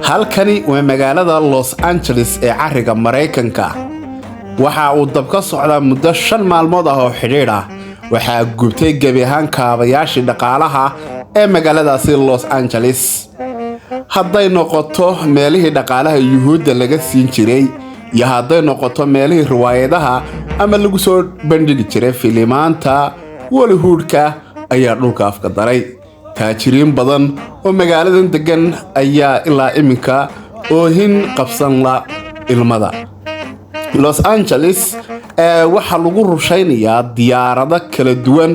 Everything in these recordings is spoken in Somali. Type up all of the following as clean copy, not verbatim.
halkani waa magaalada Los Angeles ee cariga Mareykanka waxa uu dab ka socdaa muddo 5 maalmood ah oo xiriir ah waxa gubtay gabi ahaan kaabayaashii dhaqaalaha ee magaaladaasi Los Angeles hadday noqoto meelihii dhaqaalaha Yuhuudda laga siin jiray iyo hadday noqoto meelihii riwaayadaha ama lagu soo bandhigi jiray filimaanta Hollywoodka ayaa dhulka afka daray taajiriin badan oo magaaladan degan ayaa ilaa iminka oohin qabsan la ilmada Los Angeles waxa lagu rushaynayaa diyaarado kala duwan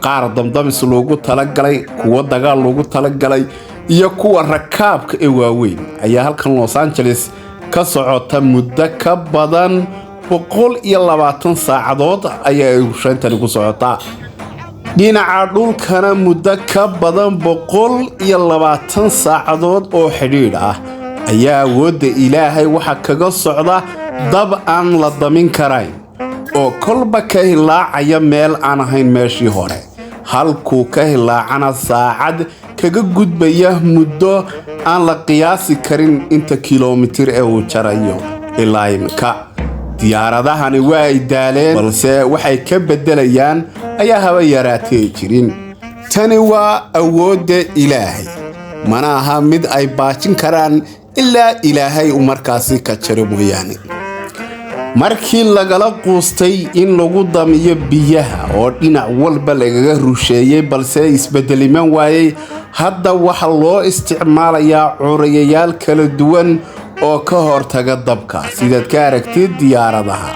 qaar damdamis loogu talagalay kuwa dagaal loogu talagalay iyo kuwa rakaabka ee waaweyn ayaa halkan Los Angeles ka socota muddo ka badan 120 saacadood ayaa rushayntan ku socotaa dhinaca dhulkana muddo ka badan 120 saacadood oo xiriir ah ayaa wada Ilaahay waxa kaga socda dab aan la damin karayn oo kolba ka hilaacaya meel aan ahayn meeshii hore halku ka hilaacana saacad kaga gudbaya muddo aan la qiyaasi karin inta kiiloomitir ee uu jarayo ilaa imka diyaaradahani waa ay daaleen balse waxay ka bedelayaan ayaa haba yaraatay jirin tani waa awoodda Ilaahay mana aha mid ay baajin karaan ilaa Ilaahay uu markaasi ka jaro mooyaane markii lagala quustay in lagu damiyo biyaha oo dhinac walba lagaga rusheeyay balse isbedeliman waayay hadda waxa loo isticmaalayaa curiyayaal kala duwan oo ka hortaga dabka sidaad ka aragtid diyaaradaha